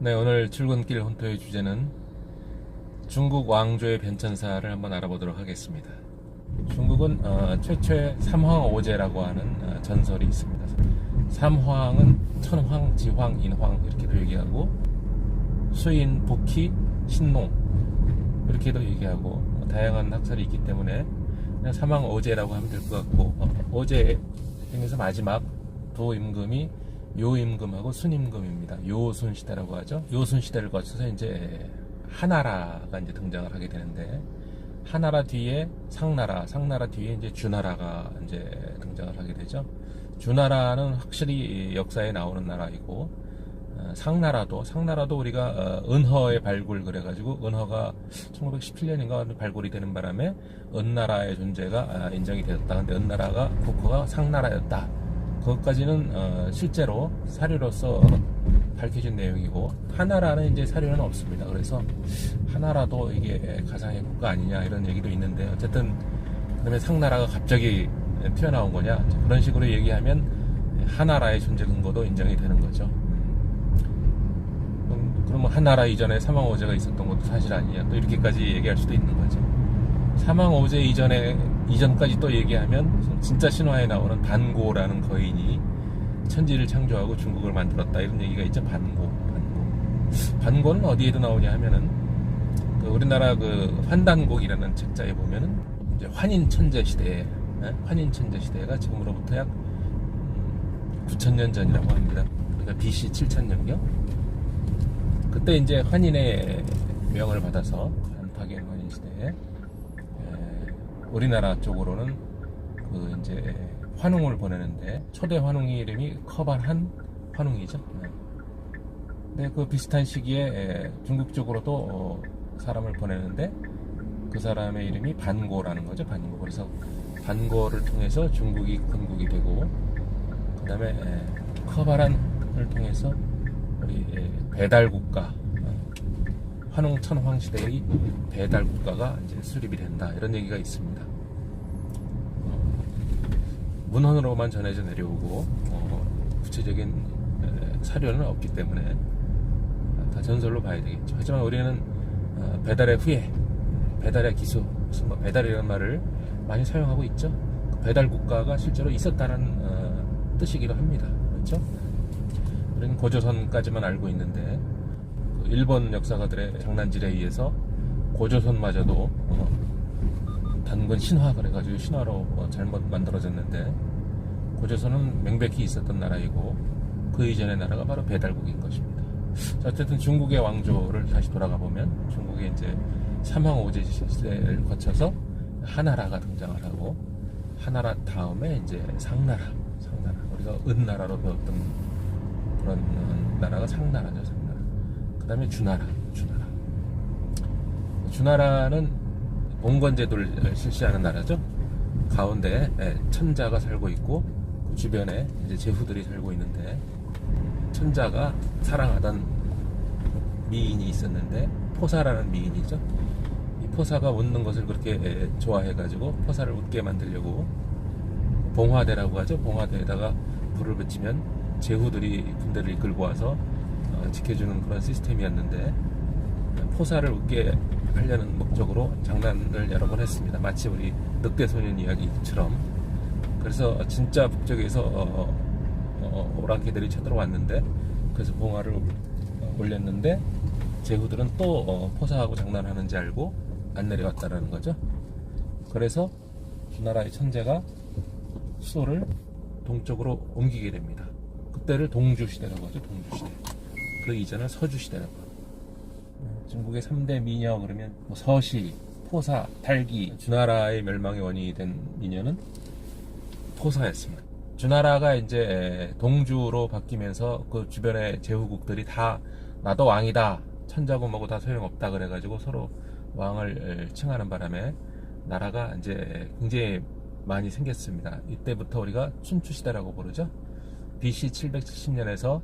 네, 오늘 출근길 혼토의 주제는 중국 왕조의 변천사를 한번 알아보도록 하겠습니다. 중국은 최초의 삼황오제라고 하는 전설이 있습니다. 삼황은 천황, 지황, 인황 이렇게도 얘기하고, 수인, 북희, 신농 이렇게도 얘기하고, 다양한 학설이 있기 때문에 그냥 삼황오제라고 하면 될 것 같고, 오제 중에서 마지막 도임금이 요임금하고 순임금입니다. 요순 시대라고 하죠. 요순 시대를 거쳐서 이제 하나라가 이제 등장을 하게 되는데, 하나라 뒤에 상나라, 상나라 뒤에 이제 주나라가 이제 등장을 하게 되죠. 주나라는 확실히 역사에 나오는 나라이고, 상나라도 우리가 은허의 발굴 그래가지고, 은허가 1917년인가 발굴이 되는 바람에 은나라의 존재가 인정이 되었다. 근데 은나라가 국호가 상나라였다. 그것까지는 실제로 사료로서 밝혀진 내용이고, 하나라는 이제 사료는 없습니다. 그래서 하나라도 이게 가상의 국가 아니냐 이런 얘기도 있는데, 어쨌든 그러면 상나라가 갑자기 튀어나온 거냐, 그런 식으로 얘기하면 하나라의 존재 근거도 인정이 되는 거죠. 그러면 하나라 이전에 삼황오제가 있었던 것도 사실 아니냐, 또 이렇게까지 얘기할 수도 있는 거죠. 삼황오제 이전까지 또 얘기하면 진짜 신화에 나오는 반고라는 거인이 천지를 창조하고 중국을 만들었다 이런 얘기가 있죠. 반고는 어디에도 나오냐 하면은 우리나라 환단곡이라는 책자에 보면은 이제 환인천재 시대가 지금으로부터 약 9,000년 전이라고 합니다. 그러니까 BC 7,000년경. 그때 이제 환인의 명을 받아서 안타겐 환인 시대에 우리나라 쪽으로는 이제 환웅을 보내는데, 초대 환웅의 이름이 커반한 환웅이죠. 근데 그 비슷한 시기에 중국 쪽으로도 사람을 보내는데, 그 사람의 이름이 반고라는 거죠. 반고. 그래서 반고를 통해서 중국이 건국이 되고, 그 다음에 커반한을 통해서 우리 배달국가, 환웅 천황 시대의 배달 국가가 이제 수립이 된다 이런 얘기가 있습니다. 문헌으로만 전해져 내려오고 구체적인 사료는 없기 때문에 다 전설로 봐야 되겠죠. 하지만 우리는 배달의 후예, 배달의 기수, 무슨 배달이라는 말을 많이 사용하고 있죠. 배달 국가가 실제로 있었다는 뜻이기도 합니다. 그렇죠? 우리는 고조선까지만 알고 있는데, 일본 역사가들의 장난질에 의해서 고조선마저도 단군 신화 그래가지고 신화로 잘못 만들어졌는데, 고조선은 명백히 있었던 나라이고 그 이전의 나라가 바로 배달국인 것입니다. 자, 어쨌든 중국의 왕조를 다시 돌아가 보면, 중국의 이제 삼황오제 시대를 거쳐서 하나라가 등장을 하고, 하나라 다음에 이제 상나라 우리가 은나라로 배웠던 그런 나라가 상나라죠. 그 다음에 주나라는 봉건제도를 실시하는 나라죠. 가운데 천자가 살고 있고, 그 주변에 이제 제후들이 살고 있는데, 천자가 사랑하던 미인이 있었는데, 포사라는 미인이죠. 이 포사가 웃는 것을 그렇게 좋아해가지고 포사를 웃게 만들려고 봉화대라고 하죠. 봉화대에다가 불을 붙이면 제후들이 군대를 이끌고 와서 지켜주는 그런 시스템이었는데, 포사를 웃게 하려는 목적으로 장난을 여러 번 했습니다. 마치 우리 늑대소년 이야기처럼. 그래서 진짜 북쪽에서 오랑캐들이 쳐들어왔는데, 그래서 봉화를 올렸는데, 제후들은 또 포사하고 장난하는지 알고 안 내려갔다라는 거죠. 그래서 주나라의 천재가 수도를 동쪽으로 옮기게 됩니다. 그때를 동주시대라고 하죠. 동주시대. 그 이전은 서주시대라고 합니다. 중국의 3대 미녀 그러면 서시, 포사, 달기. 주나라의 멸망의 원인이 된 미녀는 포사였습니다. 주나라가 이제 동주로 바뀌면서 그 주변의 제후국들이 다 나도 왕이다, 천자고 뭐고 다 소용없다 그래가지고 서로 왕을 칭하는 바람에 나라가 이제 굉장히 많이 생겼습니다. 이때부터 우리가 춘추시대라고 부르죠. BC 770년에서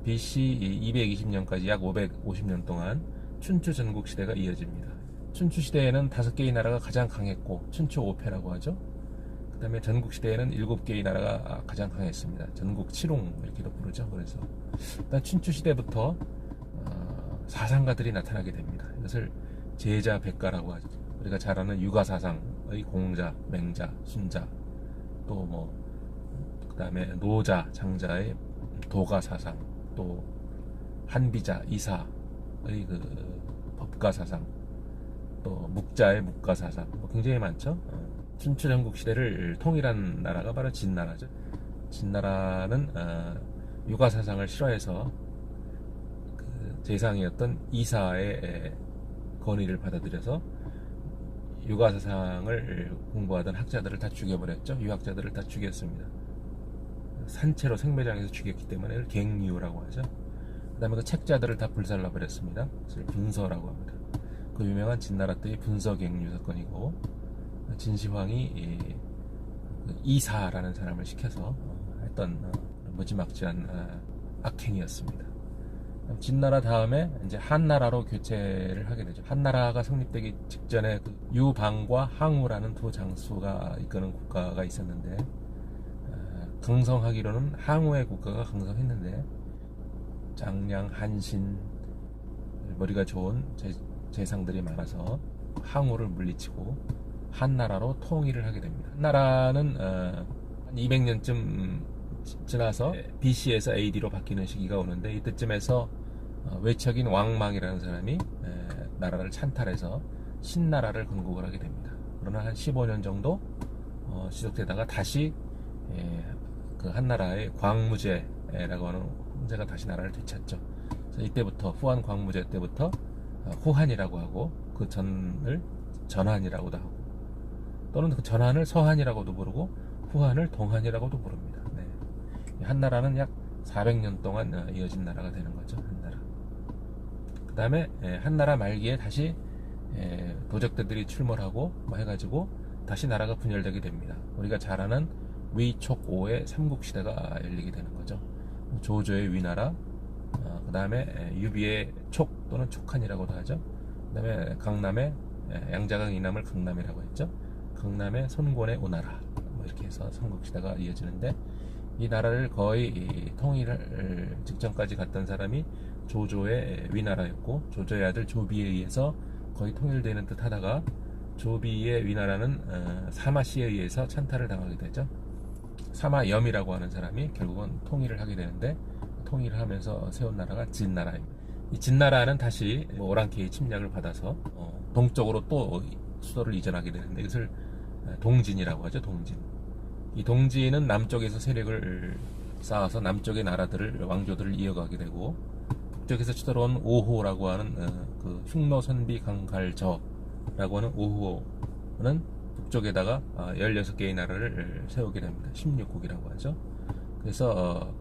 BC 220년까지 약 550년 동안 춘추 전국시대가 이어집니다. 춘추시대에는 5개의 나라가 가장 강했고, 춘추 5패라고 하죠. 그 다음에 전국시대에는 7개의 나라가 가장 강했습니다. 전국 7홍 이렇게도 부르죠. 그래서 일단 춘추시대부터 사상가들이 나타나게 됩니다. 이것을 제자백가라고 하죠. 우리가 잘 아는 유가사상의 공자, 맹자, 순자, 또 뭐 그다음에 노자, 장자의 도가사상, 또 한비자, 이사의 그 법가사상, 또 묵자의 묵가사상, 뭐 굉장히 많죠. 춘추 전국 시대를 통일한 나라가 바로 진나라죠. 진나라는 유가사상을 싫어해서 그 재상이었던 이사의 건의를 받아들여서 유가사상을 공부하던 학자들을 다 죽여버렸죠. 유학자들을 다 죽였습니다. 산채로 생매장에서 죽였기 때문에 이걸 갱유라고 하죠. 그 다음에 그 책자들을 다 불살라버렸습니다. 그래서 분서라고 합니다. 그 유명한 진나라 때의 분서갱유 사건이고, 진시황이 이사라는 사람을 시켜서 했던 무지막지한 악행이었습니다. 진나라 다음에 이제 한나라로 교체를 하게 되죠. 한나라가 성립되기 직전에 그 유방과 항우라는 두 장수가 이끄는 국가가 있었는데, 강성하기로는 항우의 국가가 강성했는데 장량, 한신, 머리가 좋은 재상들이 많아서 항우를 물리치고 한나라로 통일을 하게 됩니다. 한나라는 한 200년쯤 지나서 BC에서 AD로 바뀌는 시기가 오는데, 이때쯤에서 외척인 왕망이라는 사람이 나라를 찬탈해서 신나라를 건국을 하게 됩니다. 그러나 한 15년 정도 지속되다가 다시 그 한나라의 광무제라고 하는 황제가 다시 나라를 되찾죠. 그래서 이때부터 후한 광무제 때부터 후한이라고 하고, 그 전을 전한이라고도 하고, 또는 그 전한을 서한이라고도 부르고 후한을 동한이라고도 부릅니다. 네. 한나라는 약 400년 동안 이어진 나라가 되는 거죠. 한나라. 그 다음에 한나라 말기에 다시 도적들이 출몰하고 뭐 해가지고 다시 나라가 분열되게 됩니다. 우리가 잘 아는 위촉오의 삼국시대가 열리게 되는 거죠. 조조의 위나라, 그 다음에 유비의 촉 또는 촉한이라고도 하죠. 그 다음에 강남의 양자강 이남을 강남이라고 했죠. 강남의 손권의 오나라, 뭐 이렇게 해서 삼국시대가 이어지는데, 이 나라를 거의 통일을 직전까지 갔던 사람이 조조의 위나라였고, 조조의 아들 조비에 의해서 거의 통일되는 듯 하다가 조비의 위나라는 사마씨에 의해서 찬탈을 당하게 되죠. 사마염이라고 하는 사람이 결국은 통일을 하게 되는데, 통일을 하면서 세운 나라가 진나라입니다. 이 진나라는 다시 오랑캐의 침략을 받아서 동쪽으로 또 수도를 이전하게 되는데, 이것을 동진이라고 하죠. 동진. 이 동진은 남쪽에서 세력을 쌓아서 남쪽의 나라들을, 왕조들을 이어가게 되고, 북쪽에서 쳐들어온 오호라고 하는 그 흉노선비 강갈저라고 하는 오호는 북쪽에다가 16개의 나라를 세우게 됩니다. 16국이라고 하죠. 그래서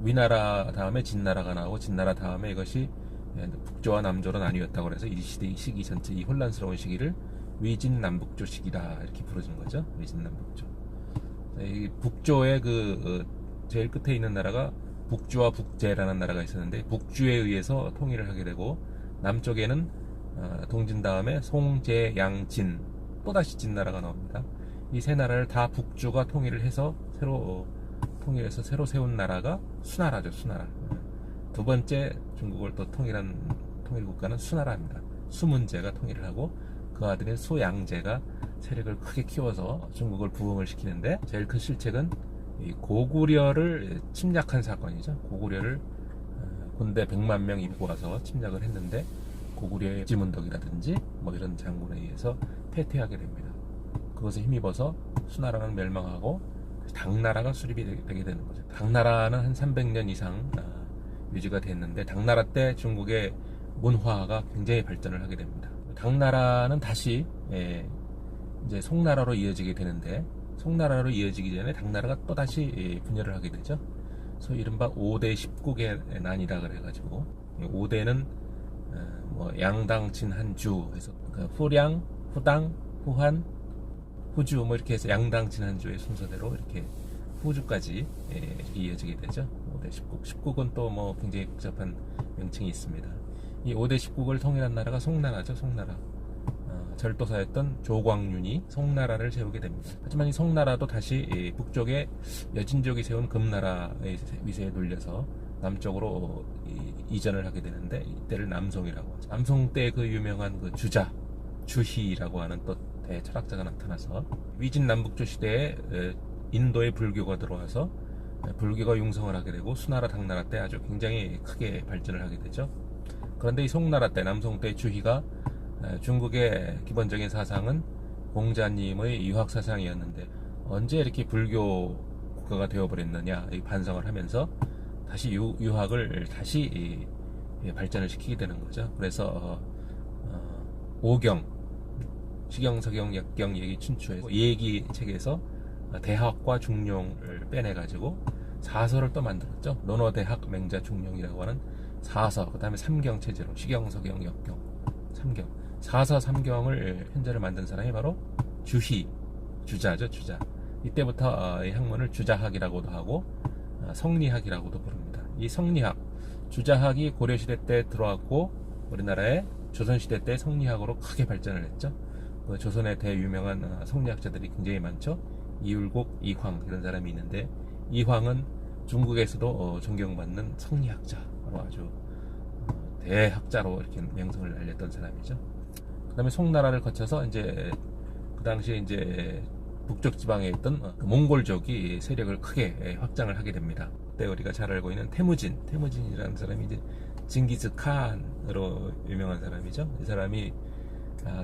위나라 다음에 진나라가 나오고, 진나라 다음에 이것이 북조와 남조로 나뉘었다고 해서 이 시기 전체, 이 혼란스러운 시기를 위진남북조 시기다 이렇게 부르는 거죠. 위진남북조. 이 북조의 그 제일 끝에 있는 나라가 북주와 북제라는 나라가 있었는데, 북주에 의해서 통일을 하게 되고, 남쪽에는 동진 다음에 송, 제, 양, 진, 또다시 진나라가 나옵니다. 이 세 나라를 다 북주가 통일을 해서 통일해서 새로 세운 나라가 수나라죠. 수나라. 두 번째 중국을 또 통일한 통일국가는 수나라입니다. 수문제가 통일을 하고, 그 아들인 수양제가 세력을 크게 키워서 중국을 부흥을 시키는데, 제일 큰 실책은 이 고구려를 침략한 사건이죠. 고구려를 군대 100만 명 입고 와서 침략을 했는데, 고구려의 지문덕이라든지 뭐 이런 장군에 의해서 패퇴하게 됩니다. 그것에 힘입어서 수나라는 멸망하고 당나라가 수립이 되게 되는 거죠. 당나라는 한 300년 이상 유지가 됐는데, 당나라 때 중국의 문화가 굉장히 발전을 하게 됩니다. 당나라는 다시 이제 송나라로 이어지게 되는데, 송나라로 이어지기 전에 당나라가 또 다시 분열을 하게 되죠. 소위 이른바 5대 10국의 난이라 그래가지고, 5대는 뭐 양당, 진, 한주 해서 후량, 후당, 후한, 후주 뭐 이렇게 해서 양당, 진, 한주의 순서대로 이렇게 후주까지 이어지게 되죠. 5대 10국. 10국은 또 뭐 굉장히 복잡한 명칭이 있습니다. 이 5대 10국을 통일한 나라가 송나라죠. 송나라. 절도사였던 조광윤이 송나라를 세우게 됩니다. 하지만 이 송나라도 다시 북쪽에 여진족이 세운 금나라의 위세에 눌려서 남쪽으로 이전을 하게 되는데 이때를 남송이라고 하죠. 남송 때 그 유명한 그 주자 주희라고 하는 또 대철학자가 나타나서 위진 남북조 시대에 인도의 불교가 들어와서 불교가 융성을 하게 되고 수나라 당나라 때 아주 굉장히 크게 발전을 하게 되죠. 그런데 이 송나라 때 남송 때 주희가 중국의 기본적인 사상은 공자님의 유학 사상이었는데 언제 이렇게 불교 국가가 되어버렸느냐 이 반성을 하면서 다시 유학을 다시 발전을 시키게 되는 거죠. 그래서 오경, 시경, 서경, 역경, 예기, 춘추에서 예기 책에서 대학과 중용을 빼내가지고 사서를 또 만들었죠. 논어대학, 맹자, 중용이라고 하는 사서, 그 다음에 삼경 체제로 시경, 서경, 역경, 삼경, 사서 삼경을 편제를 만든 사람이 바로 주희, 주자죠, 주자. 이때부터 이 학문을 주자학이라고도 하고 성리학이라고도 부릅니다. 이 성리학, 주자학이 고려시대 때 들어왔고 우리나라에 조선시대 때 성리학으로 크게 발전을 했죠. 조선의 대유명한 성리학자들이 굉장히 많죠. 이율곡, 이황 이런 사람이 있는데 이황은 중국에서도 존경받는 성리학자로 아주 대학자로 이렇게 명성을 날렸던 사람이죠. 그 다음에 송나라를 거쳐서 이제 그 당시에 이제 북쪽 지방에 있던 몽골족이 세력을 크게 확장을 하게 됩니다. 그때 우리가 잘 알고 있는 태무진이라는 사람이 이제 징기즈 칸으로 유명한 사람이죠. 이 사람이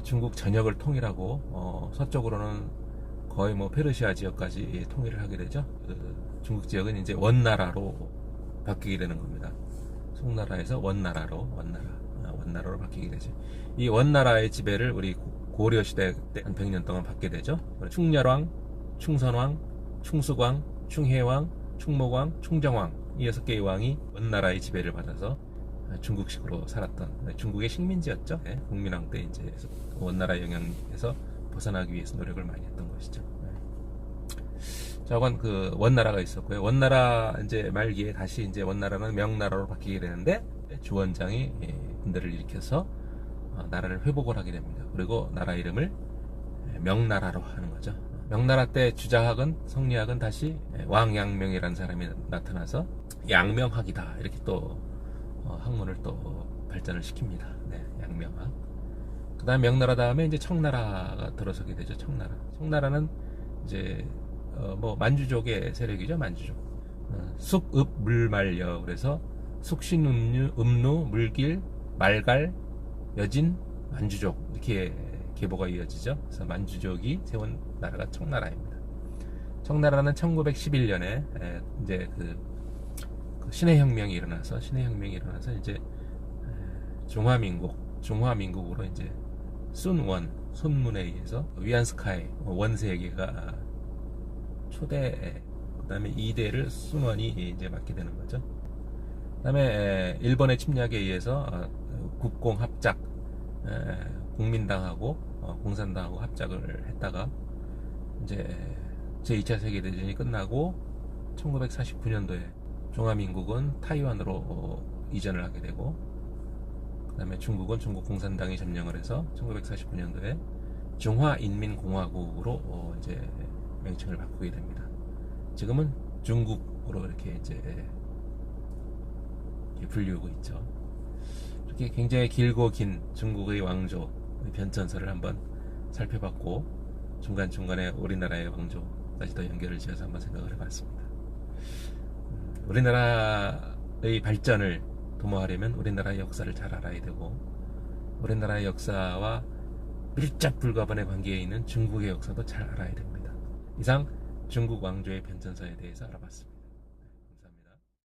중국 전역을 통일하고 서쪽으로는 거의 뭐 페르시아 지역까지 통일을 하게 되죠. 중국 지역은 이제 원나라로 바뀌게 되는 겁니다. 송나라에서 원나라로 바뀌게 되죠. 이 원나라의 지배를 우리 고려시대 때 한 100년 동안 받게 되죠. 충렬왕, 충선왕, 충수광, 충해왕, 충목왕, 충정왕 이 6개의 왕이 원나라의 지배를 받아서 중국식으로 살았던 중국의 식민지였죠. 네, 국민왕 때 이제 원나라 영향에서 벗어나기 위해서 노력을 많이 했던 것이죠. 자, 그 원나라가 있었고요. 원나라 이제 말기에 다시 이제 원나라는 명나라로 바뀌게 되는데 주원장이 군대를 일으켜서 나라를 회복을 하게 됩니다. 그리고 나라 이름을 명나라로 하는 거죠. 명나라 때 주자학은 성리학은 다시 왕양명이라는 사람이 나타나서 양명학이다 이렇게 또 학문을 또 발전을 시킵니다. 네, 양명학. 그 다음 명나라 다음에 이제 청나라가 들어서게 되죠. 청나라는 이제 뭐 만주족의 세력이죠. 만주족. 숙, 읍, 물, 말여. 그래서 숙신, 음루, 물길, 말갈, 여진, 만주족 이렇게 계보가 이어지죠. 그래서 만주족이 세운 나라가 청나라입니다. 청나라는 1911년에 이제 그 신해혁명이 일어나서 이제 중화민국으로 이제 순문에 의해서 위안스카이 원세계가 초대, 그다음에 2대를 순원이 이제 맡게 되는 거죠. 그다음에 일본의 침략에 의해서 국공 합작, 국민당하고 공산당하고 합작을 했다가 이제 제2차 세계대전이 끝나고 1949년도에 중화민국은 타이완으로 이전을 하게 되고 그다음에 중국은 중국 공산당이 점령을 해서 1949년도에 중화인민공화국으로 이제 명칭을 바꾸게 됩니다. 지금은 중국으로 이렇게 이제 불리우고 있죠. 이렇게 굉장히 길고 긴 중국의 왕조 변천사를 한번 살펴봤고 중간중간에 우리나라의 왕조까지도 연결을 지어서 한번 생각을 해봤습니다. 우리나라의 발전을 도모하려면 우리나라의 역사를 잘 알아야 되고 우리나라의 역사와 밀접 불가분의 관계에 있는 중국의 역사도 잘 알아야 됩니다. 이상 중국 왕조의 변천사에 대해서 알아봤습니다.